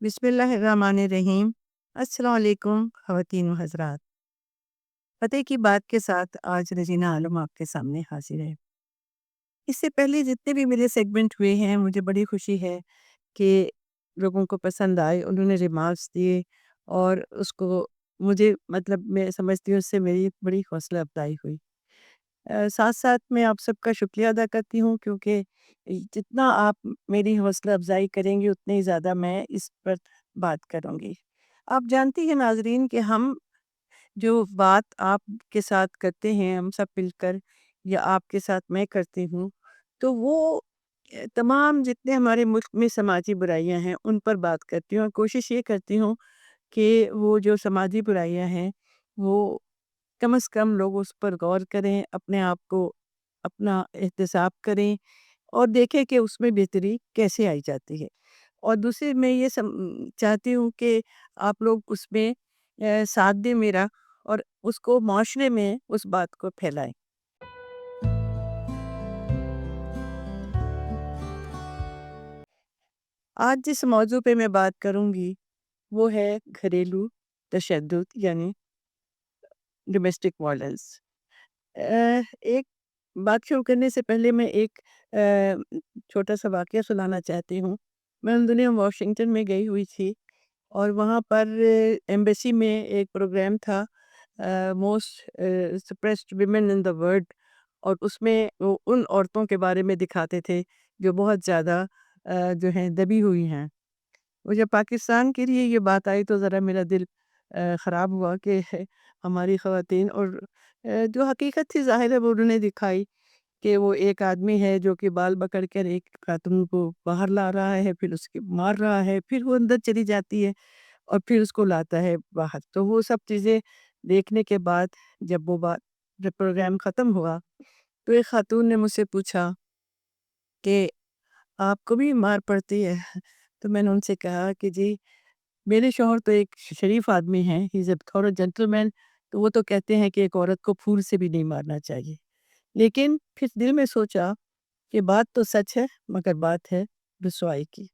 बिस्मिल्लाहिर्रहमानिर्रहीम। अस्सलाम वालेकुम ख़वातीन व हज़रात। फ़तेह की बात के साथ आज रज़ीना आलम आपके सामने हाज़िर है। इससे पहले जितने भी मेरे सेगमेंट हुए हैं, मुझे बड़ी खुशी है कि लोगों को पसंद आए, उन्होंने रिमार्क्स दिए और उसको मुझे मतलब मैं समझती हूँ उससे मेरी बड़ी हौसला अफ़ज़ाई हुई। साथ-साथ मैं आप सबका शुक्रिया अदा करती हूँ क्योंकि जितना आप मेरी हौसला अफ़ज़ाई करेंगी उतनी ही ज़्यादा मैं इस पर बात करूँगी। आप जानती हैं नाज़रीन कि हम जो बात आपके साथ करते हैं हम सब मिलकर या आपके साथ मैं करती हूँ, तो वो तमाम जितने हमारे मुल्क में समाजी बुराइयां हैं उन पर बात करती हूँ और कोशिश ये करती हूँ कि वो जो समाजी बुराइयां हैं वो कम से कम लोग उस पर गौर करें, अपने आप को अपना एहतिसाब करें और देखें कि उसमें बेहतरी कैसे आई जाती है। और दूसरी मैं ये चाहती हूँ कि आप लोग उसमें साथ दें मेरा और उसको माशरे में उस बात को फैलाएं। आज जिस मौजू पे मैं बात करूँगी वो है घरेलू तशद्दुद यानी डोमेस्टिक वायलेंस। एक बात शुरू करने से पहले मैं एक छोटा सा वाक़या सुनाना चाहती हूँ। मैं उन दिनों वाशिंगटन में गई हुई थी और वहाँ पर एम्बेसी में एक प्रोग्राम था most suppressed women in the world और उसमें वो उन औरतों के बारे में दिखाते थे जो बहुत ज़्यादा जो हैं दबी हुई हैं। वो जब पाकिस्तान के लिए ये बात आई तो ज़रा मेरा दिल ख़राब हुआ कि हमारी ख़वातीन और जो हकीकत थी ज़ाहिर है वो उन्होंने दिखाई कि वो एक आदमी है जो कि बाल पकड़ कर एक खातून को बाहर ला रहा है, फिर उसके मार रहा है, फिर वो अंदर चली जाती है और फिर उसको लाता है बाहर। तो वो सब चीज़ें देखने के बाद जब प्रोग्राम ख़त्म हुआ, तो एक खातून ने मुझसे पूछा कि आपको भी मार पड़ती है? तो मैंने उनसे कहा कि जी, मेरे शौहर तो एक शरीफ आदमी हैं, ही इज़ अ थोड़ा जेंटलमैन, तो वो तो कहते हैं कि एक औरत को फूल से भी नहीं मारना चाहिए। लेकिन फिर दिल में सोचा कि बात तो सच है, मगर बात है रुसवाई की।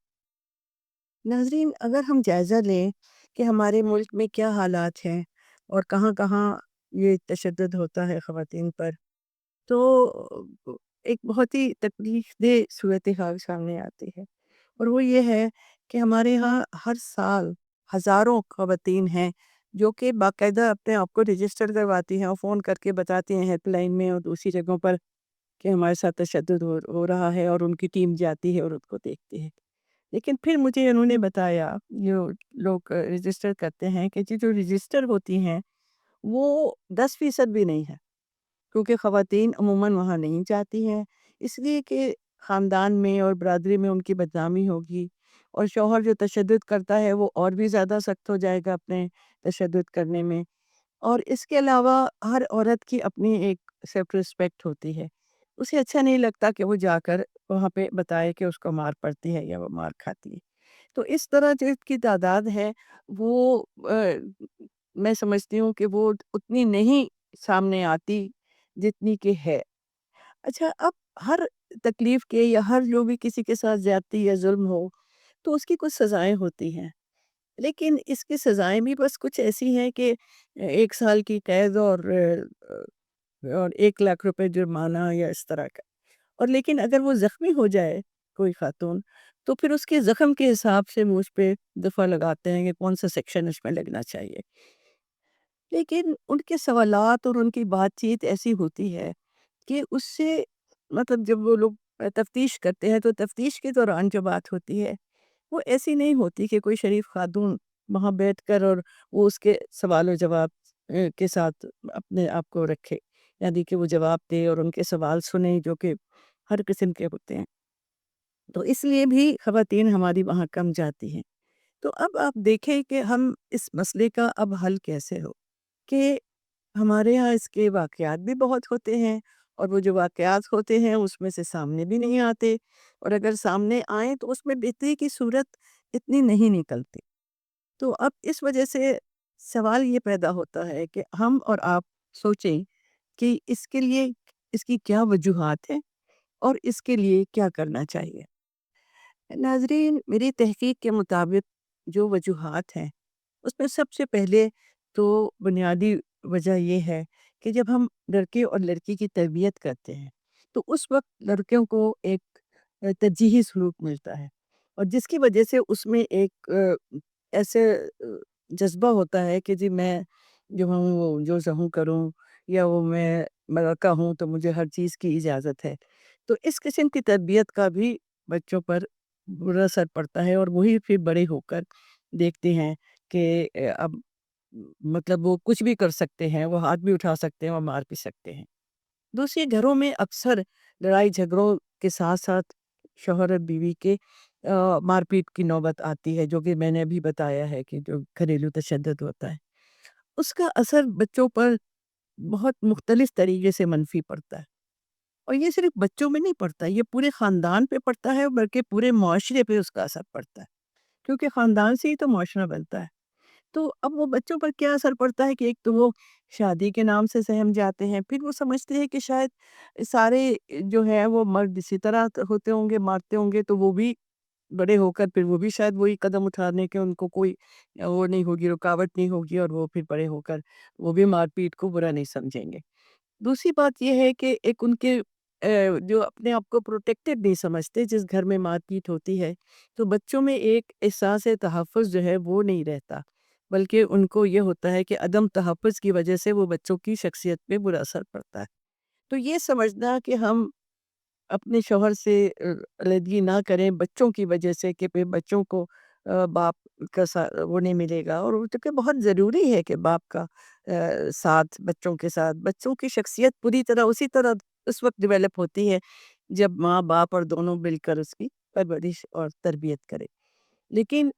नाज़रीन, अगर हम जायज़ा लें कि हमारे मुल्क में क्या हालात हैं और कहाँ-कहाँ ये तशद्दुद होता है ख़वातीन पर, तो एक बहुत ही तकलीफ़देह सूरत-ए-हाल सामने आती है। और वो ये है कि हमारे यहाँ हर साल हज़ारों ख़वातीन हैं जो कि बाकायदा अपने आप को रजिस्टर करवाती हैं और फ़ोन करके बताती हैं हेल्पलाइन में और दूसरी जगहों पर कि हमारे साथ तशद्दुद हो रहा है और उनकी टीम जाती है और उसको देखती है। लेकिन फिर मुझे उन्होंने बताया जो लोग रजिस्टर करते हैं कि जी जो रजिस्टर होती हैं वो 10% भी नहीं है। क्योंकि ख़वातीन अमूमन वहाँ नहीं जाती हैं, इसलिए कि ख़ानदान में और बरादरी में उनकी बदनामी होगी और शौहर जो तशद्दुद करता है वो और भी ज़्यादा सख्त हो जाएगा अपने तशद्दुद करने में। और इसके अलावा हर औरत की अपनी एक सेल्फ रिस्पेक्ट होती है। उसे अच्छा नहीं लगता कि वो जाकर वहाँ पे बताए कि उसको मार पड़ती है या वो मार खाती है। तो इस तरह जो इसकी तादाद है वो मैं समझती हूँ कि वो उतनी नहीं सामने आती जितनी कि है। अच्छा, अब हर तकलीफ़ के या हर जो भी किसी के साथ ज़्यादती या ज़ुल्म हो, तो उसकी कुछ सज़ाएँ होती हैं। लेकिन इसकी सज़ाएँ भी बस कुछ ऐसी हैं कि 1 साल की कैद और 1 लाख रुपए जुर्माना या इस तरह का। और लेकिन अगर वो ज़ख्मी हो जाए कोई ख़ातून, तो फिर उसके ज़ख्म के हिसाब से वो उसपे दफ़ा लगाते हैं कि कौन-सा सेक्शन उसमें लगना चाहिए। लेकिन उनके सवालात और उनकी बातचीत ऐसी होती है कि उससे मतलब जब वो लोग तफ्तीश करते हैं तो तफ्तीश के दौरान जो बात होती है वो ऐसी नहीं होती कि कोई शरीफ खातून वहाँ बैठकर और वो उसके सवाल और जवाब के साथ अपने आप को रखे, यानी कि वो जवाब दे और उनके सवाल सुने जो कि हर किस्म के होते हैं। तो इसलिए भी खवातीन हमारी वहाँ कम जाती हैं। तो अब आप देखें कि हम इस मसले का अब हल कैसे हो कि हमारे यहाँ इसके वाक़यात भी बहुत होते हैं और वो जो वाक़यात होते हैं उसमें से सामने भी नहीं आते और अगर सामने आएँ तो उसमें बेहतरी की सूरत इतनी नहीं निकलती। तो अब इस वजह से सवाल ये पैदा होता है कि हम और आप सोचें कि इसके लिए इसकी क्या वजूहात हैं और इसके लिए क्या करना चाहिए। नाज़रीन, मेरी तहकीक के मुताबिक جو وجوہات ہیں اس میں سب سے پہلے تو بنیادی وجہ یہ ہے کہ جب ہم لڑکے اور لڑکی کی تربیت کرتے ہیں تو اس وقت لڑکیوں کو ایک ترجیحی سلوک ملتا ہے، اور جس کی وجہ سے اس میں ایک ایسے جذبہ ہوتا ہے کہ جی میں جو ہوں وہ جو چاہوں کروں، یا وہ میں لڑکا ہوں تو مجھے ہر چیز کی اجازت ہے۔ تو اس قسم کی تربیت کا بھی بچوں پر برا اثر پڑتا ہے، اور وہی پھر بڑے ہو کر دیکھتے ہیں کہ اب مطلب وہ کچھ بھی کر سکتے ہیں، وہ ہاتھ بھی اٹھا سکتے ہیں اور مار بھی سکتے ہیں۔ دوسرے گھروں میں اکثر لڑائی جھگڑوں کے ساتھ ساتھ شوہر اور بیوی کے مار پیٹ کی نوبت آتی ہے، جو کہ میں نے ابھی بتایا ہے کہ جو گھریلو تشدد ہوتا ہے اس کا اثر بچوں پر بہت مختلف طریقے سے منفی پڑتا ہے، اور یہ صرف بچوں میں نہیں پڑتا، یہ پورے خاندان پہ پڑتا ہے، بلکہ پورے معاشرے پہ اس کا اثر پڑتا ہے، کیونکہ خاندان سے ہی تو معاشرہ بنتا ہے۔ تو اب وہ بچوں پر کیا اثر پڑتا ہے کہ ایک تو وہ شادی کے نام سے سہم جاتے ہیں، پھر وہ سمجھتے ہیں کہ شاید سارے جو ہے وہ مرد اسی طرح ہوتے ہوں گے، مارتے ہوں گے، تو وہ بھی بڑے ہو کر پھر وہ بھی شاید وہی قدم اٹھانے کے ان کو کوئی وہ نہیں ہوگی، رکاوٹ نہیں ہوگی، اور وہ پھر بڑے ہو کر وہ بھی مار پیٹ کو برا نہیں سمجھیں گے۔ دوسری بات یہ ہے کہ ایک ان کے جو اپنے آپ کو پروٹیکٹڈ نہیں سمجھتے جس گھر میں مار پیٹ ہوتی ہے، تو بچوں میں ایک احساس تحفظ جو ہے وہ نہیں رہتا، بلکہ ان کو یہ ہوتا ہے کہ عدم تحفظ کی وجہ سے وہ بچوں کی شخصیت پہ برا اثر پڑتا ہے۔ تو یہ سمجھنا کہ ہم اپنے شوہر سے علیحدگی نہ کریں بچوں کی وجہ سے کہ پھر بچوں کو باپ کا وہ نہیں ملے گا، اور وہ چونکہ بہت ضروری ہے کہ باپ کا ساتھ بچوں کے ساتھ، بچوں کی شخصیت پوری طرح اسی طرح اس وقت ڈیولپ ہوتی ہے جب ماں باپ اور دونوں مل کر اس کی پرورش اور تربیت کرے۔ لیکن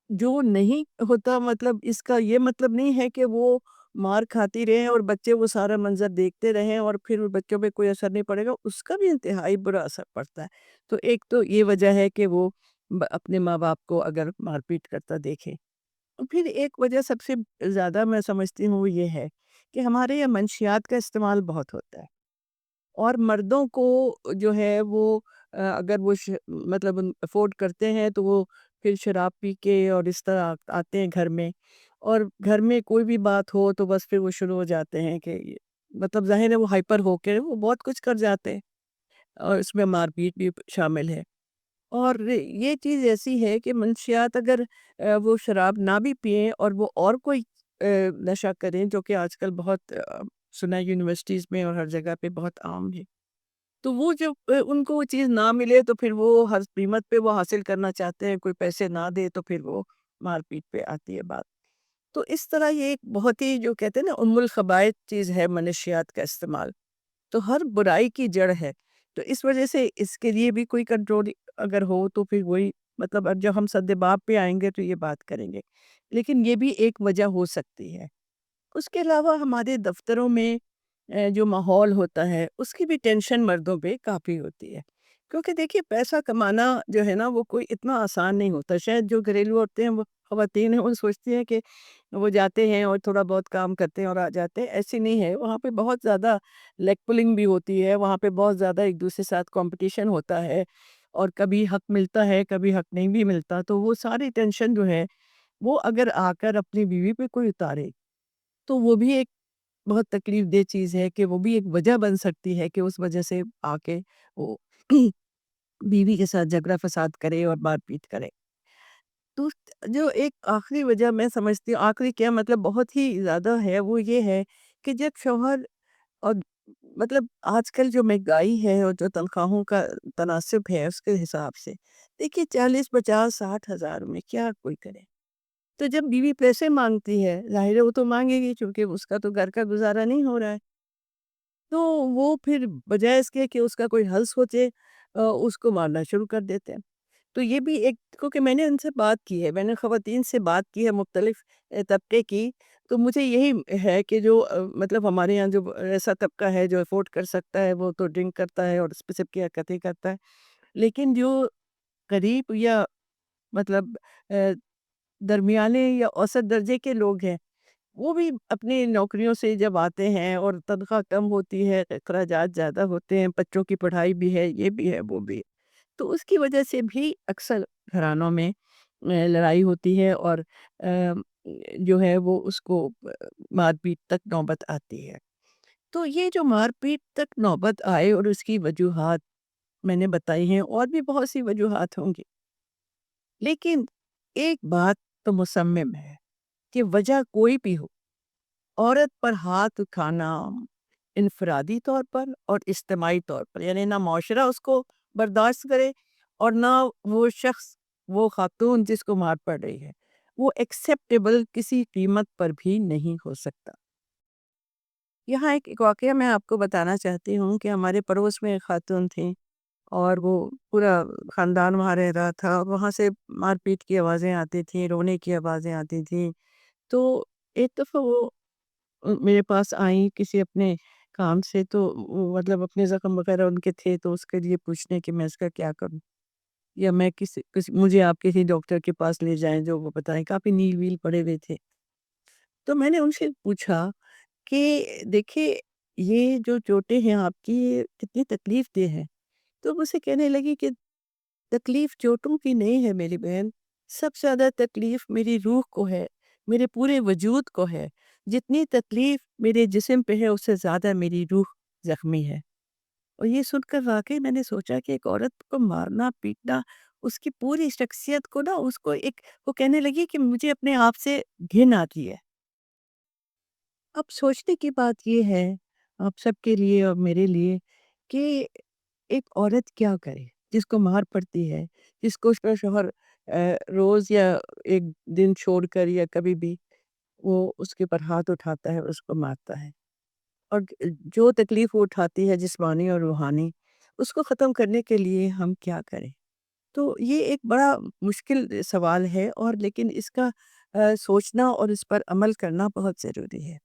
جو نہیں ہوتا، مطلب اس کا یہ مطلب نہیں ہے کہ وہ مار کھاتی رہیں اور بچے وہ سارا منظر دیکھتے رہیں اور پھر بچوں پہ کوئی اثر نہیں پڑے گا، اس کا بھی انتہائی برا اثر پڑتا ہے۔ تو ایک تو یہ وجہ ہے کہ وہ اپنے ماں باپ کو اگر مار پیٹ کرتا دیکھے، پھر ایک وجہ سب سے زیادہ میں سمجھتی ہوں وہ یہ ہے کہ ہمارے یہاں منشیات کا استعمال بہت ہوتا ہے، اور مردوں کو جو ہے وہ اگر وہ مطلب افورڈ کرتے ہیں تو وہ پھر شراب پی کے اور اس طرح آتے ہیں گھر میں، اور گھر میں کوئی بھی بات ہو تو بس پھر وہ شروع ہو جاتے ہیں کہ مطلب ظاہر ہے وہ ہائپر ہو کے وہ بہت کچھ کر جاتے ہیں، اور اس میں مار پیٹ بھی شامل ہے۔ اور یہ چیز ایسی ہے کہ منشیات اگر وہ شراب نہ بھی پئیں اور وہ اور کوئی نشہ کریں، جو کہ آج کل بہت سنا ہے یونیورسٹیز میں اور ہر جگہ پہ بہت عام ہے، تو وہ جو ان کو وہ چیز نہ ملے تو پھر وہ ہر قیمت پہ وہ حاصل کرنا چاہتے ہیں، کوئی پیسے نہ دے تو پھر وہ مار پیٹ پہ آتی ہے بات۔ تو اس طرح یہ ایک بہت ہی جو کہتے ہیں نا ام الخبائث چیز ہے منشیات کا استعمال، تو ہر برائی کی جڑ ہے۔ تو اس وجہ سے اس کے لیے بھی کوئی کنٹرول اگر ہو تو پھر وہی مطلب اب جب ہم سد باب پہ آئیں گے تو یہ بات کریں گے، لیکن یہ بھی ایک وجہ ہو سکتی ہے۔ اس کے علاوہ ہمارے دفتروں میں جو ماحول ہوتا ہے اس کی بھی ٹینشن مردوں پہ کافی ہوتی ہے، کیونکہ دیکھیے پیسہ کمانا جو ہے نا وہ کوئی اتنا آسان نہیں ہوتا۔ شاید جو گھریلو عورتیں ہیں وہ خواتین ہیں وہ سوچتی ہیں کہ وہ جاتے ہیں اور تھوڑا بہت کام کرتے ہیں اور آ جاتے ہیں، ایسی نہیں ہے، وہاں پہ بہت زیادہ لیگ پولنگ بھی ہوتی ہے، وہاں پہ بہت زیادہ ایک دوسرے ساتھ کمپٹیشن ہوتا ہے، اور کبھی حق ملتا ہے کبھی حق نہیں بھی ملتا، تو وہ ساری ٹینشن جو ہے وہ اگر آ کر اپنی بیوی پہ کوئی اتارے تو وہ بھی ایک بہت تکلیف دہ چیز ہے کہ وہ بھی ایک وجہ بن سکتی ہے کہ اس وجہ سے آ کے وہ بیوی کے ساتھ جھگڑا فساد کرے اور مار پیٹ کرے۔ تو جو ایک آخری وجہ میں سمجھتی ہوں، آخری کیا مطلب بہت ہی زیادہ ہے، وہ یہ ہے کہ جب شوہر اور مطلب آج کل جو مہنگائی ہے اور جو تنخواہوں کا تناسب ہے اس کے حساب سے دیکھیے 40 50 60 ہزار میں کیا کوئی کرے، تو جب بیوی پیسے مانگتی ہے ظاہر ہے وہ تو مانگے گی چونکہ اس کا تو گھر کا گزارا نہیں ہو رہا ہے، تو وہ پھر بجائے اس کے کہ اس کا کوئی حل سوچے اس کو مارنا شروع کر دیتے ہیں۔ تو یہ بھی ایک کیونکہ میں نے ان سے بات کی ہے، میں نے خواتین سے بات کی ہے مختلف طبقے کی، تو مجھے یہی ہے کہ جو مطلب ہمارے یہاں جو ایسا طبقہ ہے جو افورڈ کر سکتا ہے وہ تو ڈرنک کرتا ہے اور اسپیسیفک کی حرکتیں کرتا ہے، لیکن جو غریب یا مطلب آ، درمیانے یا اوسط درجے کے لوگ ہیں وہ بھی اپنی نوکریوں سے جب آتے ہیں اور تنخواہ کم ہوتی ہے، اخراجات زیادہ ہوتے ہیں، بچوں کی پڑھائی بھی ہے، یہ بھی ہے وہ بھی ہے، تو اس کی وجہ سے بھی اکثر گھرانوں میں लड़ाई होती है और जो है वो उसको मार-पीट तक नौबत आती है। तो ये जो मार-पीट तक नौबत आए और उसकी वजूहात मैंने बताई हैं, और भी बहुत सी वजूहात होंगी। लेकिन एक बात तो मुसम्मम है कि वजह कोई भी हो, औरत पर हाथ उठाना इनफरादी तौर पर और इज्तिमाई तौर पर, यानी ना मुआशरा उसको बर्दाश्त करे और ना वो शख्स, वो खातून जिसको मार पड़ रही है, वो एक्सेप्टेबल किसी कीमत पर भी नहीं हो सकता। यहाँ एक वाक़या मैं आपको बताना चाहती हूँ कि हमारे पड़ोस में एक खातून थी और वो पूरा ख़ानदान वहाँ रह रहा था और वहाँ से मार-पीट की आवाज़ें आती थीं, रोने की आवाज़ें आती थीं। तो एक दफ़ा वो मेरे पास आईं किसी अपने काम से, तो वो मतलब अपने ज़ख्म वग़ैरह उनके थे, तो उसके लिए पूछने कि मैं इसका क्या करूँ? या मैं किसी मुझे आप किसी डॉक्टर के पास ले जाएँ जो वो बताएँ, काफ़ी नील-वील पड़े हुए थे। तो मैंने उनसे पूछा कि देखिए, ये जो चोटें हैं आपकी, ये कितनी तकलीफ़-देह हैं। तो मुझसे कहने लगी कि तकलीफ़ चोटों की नहीं है मेरी बहन, सबसे ज़्यादा तकलीफ़ मेरी रूह को है, मेरे पूरे वजूद को है। जितनी तकलीफ़ मेरे जिस्म पे है, उससे ज़्यादा मेरी रूह ज़ख्मी है। और ये सुनकर वाक़ई मैंने सोचा कि एक औरत को मारना-पीटना, उसकी पूरी शख्सियत को ना, उसको एक, वो कहने लगी कि मुझे अपने आप से घिन आती है। अब सोचने की बात ये है, आप सबके लिए और मेरे लिए, कि एक औरत क्या करे, जिसको मार पड़ती है, जिसको उसका शौहर रोज़ या 1 दिन छोड़कर या कभी भी वो उसके ऊपर हाथ उठाता है और उसको मारता है। और जो तकलीफ़ वो उठाती है जिस्मानी और रूहानी, उसको ख़त्म करने के लिए हम क्या करें? तो ये एक बड़ा मुश्किल सवाल है, और लेकिन इसका सोचना और इस पर अमल करना बहुत ज़रूरी है।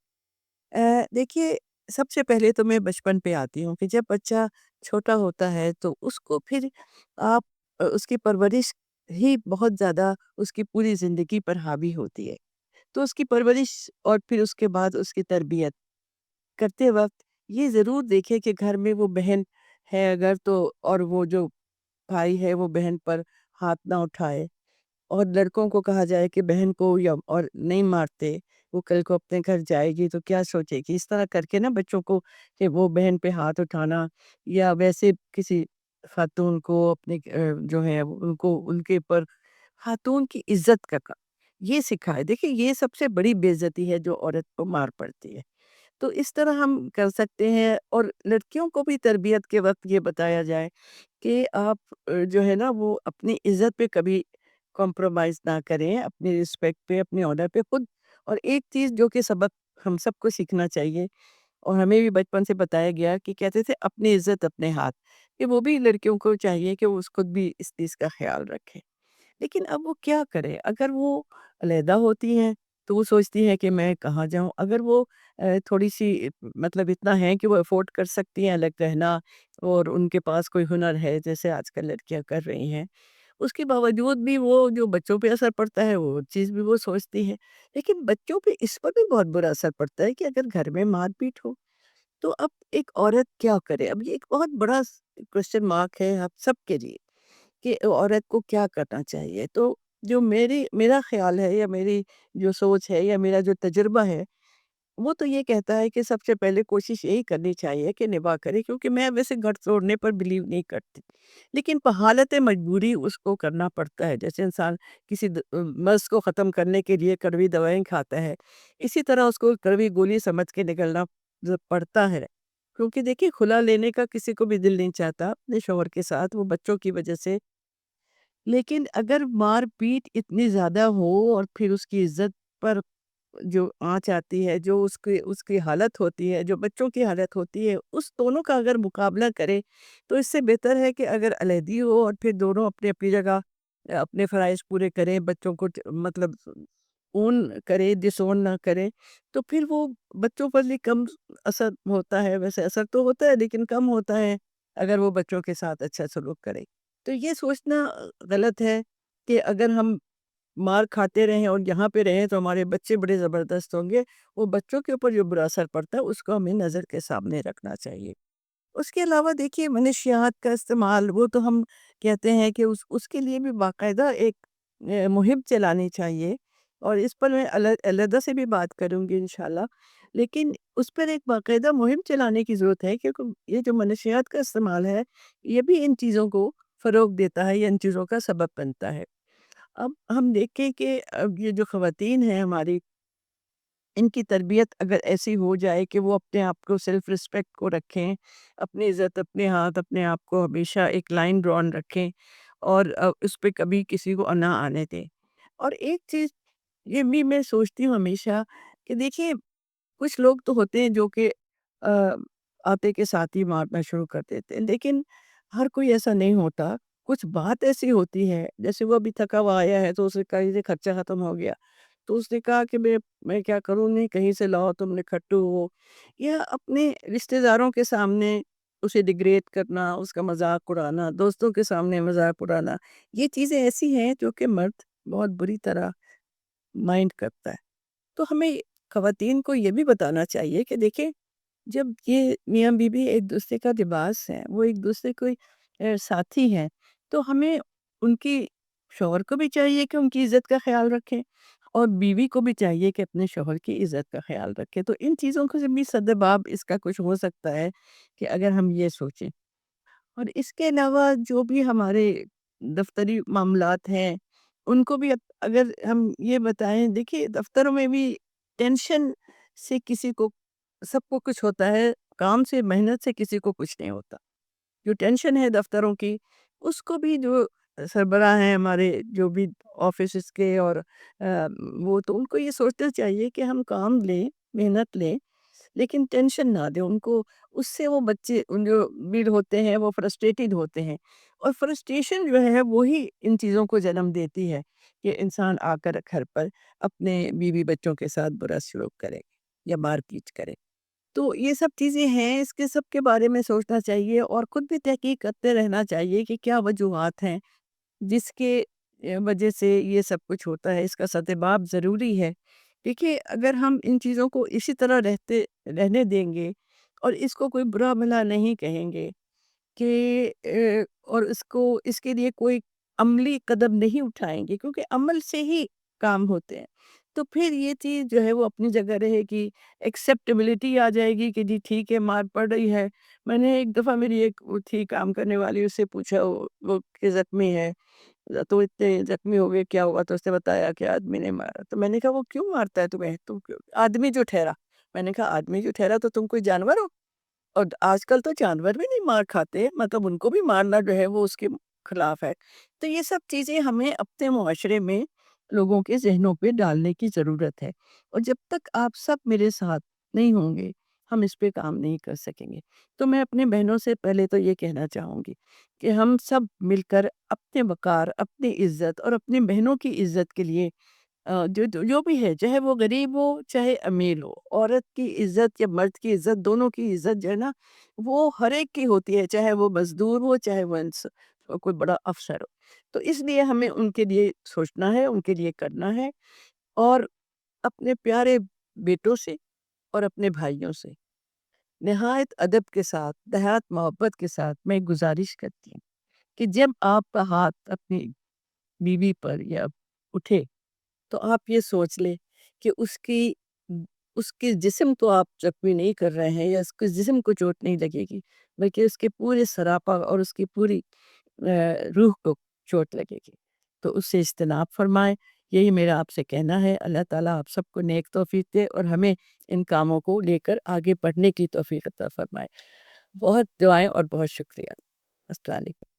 देखिए, सबसे पहले तो मैं बचपन पे आती हूँ कि जब बच्चा छोटा होता है तो उसको फिर आप उसकी परवरिश ही बहुत ज़्यादा उसकी पूरी ज़िंदगी पर हावी होती है। तो उसकी परवरिश और फिर उसके बाद उसकी तरबियत करते वक़्त ये ज़रूर देखें कि घर में वो बहन है अगर तो, और वो जो भाई है वो बहन पर हाथ ना उठाए। और लड़कों को कहा जाए कि बहन को या और नहीं मारते, वो कल को अपने घर जाएगी तो क्या सोचेगी? इस तरह करके ना बच्चों को, कि वो बहन पे हाथ उठाना या वैसे किसी खातून को अपने जो है उनको, उनके ऊपर खातून की इज़्ज़त करना, ये सिखाएँ। देखिए, ये सबसे बड़ी बेइज़्ज़ती है जो औरत को मार पड़ती है। तो इस तरह हम कर सकते हैं, और लड़कियों को भी तरबियत के वक़्त ये बताया जाए कि आप जो है ना वो अपनी इज़्ज़त पे कभी कॉम्प्रोमाइज़ ना करें, अपनी रिस्पेक्ट पे, अपने ऑनर पे खुद। और एक चीज़ जो कि सबक हम सबको सीखना चाहिए, और हमें भी बचपन से बताया गया कि कहते थे अपनी इज़्ज़त अपने हाथ, कि वो भी लड़कियों को चाहिए कि वो खुद भी इस चीज़ का ख़्याल रखें। लेकिन अब वो क्या करें? अगर वो अलहदा होती हैं, तो वो सोचती हैं कि मैं कहाँ जाऊँ? अगर वो थोड़ी-सी मतलब इतना है कि वो अफ़ोर्ड कर सकती हैं अलग रहना, और उनके पास कोई हुनर है, जैसे आजकल लड़कियाँ कर रही हैं, उसके बावजूद भी वो जो बच्चों पे असर पड़ता है, वो चीज़ भी वो सोचती हैं। लेकिन बच्चों पे इस पर भी बहुत बुरा असर पड़ता है कि अगर घर में मार-पीट हो, तो अब एक औरत क्या करे? अब ये एक बहुत बड़ा क्वेश्चन मार्क है आप सबके लिए। कि औरत को क्या करना चाहिए। तो जो मेरा ख़्याल है, या मेरी जो सोच है, या मेरा जो तजुर्बा है, वो तो ये कहता है कि सबसे पहले कोशिश यही करनी चाहिए कि निभा करे, क्योंकि मैं वैसे घर तोड़ने पर बिलीव नहीं करती। लेकिन हालत मजबूरी उसको करना पड़ता है। जैसे इंसान किसी मर्ज़ को ख़त्म करने के लिए कड़वी दवाएँ खाता है, इसी तरह उसको कड़वी गोली समझ के निकलना पड़ता है। क्योंकि देखिए, खुला लेने का किसी को भी दिल नहीं चाहता अपने शौहर के साथ, वो बच्चों की वज़ह से। लेकिन अगर मार-पीट इतनी ज़्यादा हो और फिर उसकी इज़्ज़त पर जो आँच आती है, जो उसकी उसकी हालत होती है, जो बच्चों की हालत होती है, उस दोनों का अगर मुकाबला करें, तो इससे बेहतर है कि अगर अलहदी हो और फिर दोनों अपनी-अपनी जगह अपने फ़राइज़ पूरे करें, बच्चों को मतलब ओन करें, डिसोन ना करें, तो फिर वो बच्चों पर भी कम असर होता है। वैसे असर तो होता है, लेकिन कम होता है, अगर वो बच्चों के साथ अच्छा सलूक करें। तो ये सोचना गलत है कि अगर हम मार खाते रहें और यहाँ पे रहें तो हमारे बच्चे बड़े ज़बरदस्त होंगे। वो बच्चों के ऊपर जो बुरा असर पड़ता है, उसको हमें नज़र के सामने रखना चाहिए। उसके अलावा देखिए, मनशियात का इस्तेमाल, वो तो हम कहते हैं कि उसके लिए भी बाकायदा एक مہم چلانی چاہیے، اور اس پر میں علیحدہ سے بھی بات کروں گی انشاءاللہ، لیکن اس پر ایک باقاعدہ مہم چلانے کی ضرورت ہے، کیونکہ یہ جو منشیات کا استعمال ہے یہ بھی ان چیزوں کو فروغ دیتا ہے یا ان چیزوں کا سبب بنتا ہے۔ اب ہم دیکھیں کہ اب یہ جو خواتین ہیں ہماری، ان کی تربیت اگر ایسی ہو جائے کہ وہ اپنے آپ کو سیلف رسپیکٹ کو رکھیں، اپنی عزت اپنے ہاتھ، اپنے آپ کو ہمیشہ ایک لائن ڈرون رکھیں، اور اس پہ کبھی کسی کو نہ آنے دیں۔ اور ایک چیز یہ بھی میں سوچتی ہوں ہمیشہ کہ دیکھیے، کچھ لوگ تو ہوتے ہیں جو کہ آ، آتے کے ساتھ ہی مارنا شروع کر دیتے ہیں، لیکن ہر کوئی ایسا نہیں ہوتا۔ کچھ بات ایسی ہوتی ہے، جیسے وہ ابھی تھکا ہوا آیا ہے تو اسے کہا یہ خرچہ ختم ہو گیا، تو اس نے کہا کہ میں کیا کروں، نہیں کہیں سے لاؤ، تم نے کھٹو ہو، یا اپنے رشتہ داروں کے سامنے اسے ڈگریڈ کرنا، اس کا مذاق اڑانا، دوستوں کے سامنے مذاق اڑانا، یہ چیزیں ایسی ہیں جو کہ مرد بہت بری طرح مائنڈ کرتا ہے۔ تو ہمیں خواتین کو یہ بھی بتانا چاہیے کہ دیکھیں، جب یہ میاں بیوی ایک دوسرے کا لباس ہے، وہ ایک دوسرے کو ساتھی ہیں، تو ہمیں ان کی شوہر کو بھی چاہیے کہ ان کی عزت کا خیال رکھیں، اور بیوی کو بھی چاہیے کہ اپنے شوہر کی عزت کا خیال رکھے۔ تو ان چیزوں کو سے بھی سدباب اس کا کچھ ہو سکتا ہے کہ اگر ہم یہ سوچیں۔ اور اس کے علاوہ جو بھی ہمارے دفتری معاملات ہیں، ان کو بھی اگر ہم یہ بتائیں، دیکھیے دفتروں میں بھی ٹینشن سے کسی کو، سب کو کچھ ہوتا ہے، کام سے، محنت سے کسی کو کچھ نہیں ہوتا۔ جو ٹینشن ہے دفتروں کی، اس کو بھی جو سربراہ ہیں ہمارے، جو بھی آفیسز کے، اور وہ تو ان کو یہ سوچنا چاہیے کہ ہم کام لیں، محنت لیں، لیکن ٹینشن نہ دیں ان کو۔ اس سے وہ بچے ان جو بھیڑ ہوتے ہیں وہ فرسٹریٹڈ ہوتے ہیں، اور فرسٹریشن جو ہے وہی ان چیزوں کو جنم دیتی ہے کہ انسان آ کر گھر پر اپنے بیوی بچوں کے ساتھ برا سلوک کرے یا مار پیٹ کرے۔ تو یہ سب چیزیں ہیں، اس کے سب کے بارے میں سوچنا چاہیے، اور خود بھی تحقیق کرتے رہنا چاہیے کہ کیا وجوہات ہیں جس کے وجہ سے یہ سب کچھ ہوتا ہے۔ اس کا سدباب ضروری ہے۔ دیکھیے، اگر ہم ان چیزوں کو اسی طرح رہنے دیں گے، اور اس کو کوئی برا بھلا نہیں کہیں گے کہ اور اس کے لیے کوئی عملی قدم نہیں اٹھائیں گے، کیونکہ عمل سے ہی کام ہوتے ہیں، تو پھر یہ چیز جو ہے وہ اپنی جگہ رہے گی، ایکسیپٹیبلٹی آ جائے گی کہ جی ٹھیک ہے، مار پڑ رہی ہے۔ میں نے ایک دفعہ، میری ایک وہ تھی کام کرنے والی، اس سے پوچھا وہ کہ زخمی ہے، تو اتنے زخمی ہو گئے، کیا ہوا؟ تو اس نے بتایا کہ آدمی نے مارا۔ تو میں نے کہا وہ کیوں مارتا ہے تمہیں؟ آدمی جو ٹھہرا۔ میں نے کہا آدمی جو ٹھہرا تو تم کوئی جانور ہو؟ اور آج کل تو جانور بھی نہیں مار کھاتے، مطلب ان کو بھی مارنا جو ہے وہ اس کے خلاف ہے۔ تو یہ سب چیزیں ہمیں اپنے معاشرے میں لوگوں کے ذہنوں پہ ڈالنے کی ضرورت ہے، اور جب تک آپ سب میرے ساتھ نہیں ہوں گے، ہم اس پہ کام نہیں کر سکیں گے۔ تو میں اپنے بہنوں سے پہلے تو یہ کہنا چاہوں گی کہ ہم سب مل کر اپنے وقار، اپنی عزت اور اپنی بہنوں کی عزت کے لیے جو بھی ہے، چاہے وہ غریب ہو چاہے امیر ہو، عورت کی عزت یا مرد کی عزت، دونوں کی عزت جو ہے نا، وہ ہر ایک کی ہوتی ہے، چاہے وہ مزدور ہو چاہے وہ کوئی بڑا افسر ہو۔ تو اس لیے ہمیں ان کے لیے سوچنا ہے، ان کے لیے کرنا ہے، اور اپنے پیارے بیٹوں سے اور اپنے بھائیوں سے نہایت ادب کے ساتھ، نہایت محبت کے ساتھ میں گزارش کرتی ہوں کہ جب آپ کا ہاتھ اپنی بیوی پر یا اٹھے، تو آپ یہ سوچ لیں کہ اس کے جسم کو آپ زخمی نہیں کر رہے ہیں، یا اس کے جسم کو چوٹ نہیں لگے گی، بلکہ اس کے پورے سراپا اور اس کی پوری روح کو چوٹ لگے گی۔ تو اس سے اجتناب فرمائیں، یہی میرا آپ سے کہنا ہے۔ اللہ تعالیٰ آپ سب کو نیک توفیق دے، اور ہمیں ان کاموں کو لے کر آگے بڑھنے کی توفیق عطا فرمائے۔ بہت دعائیں اور بہت شکریہ۔ السلام علیکم۔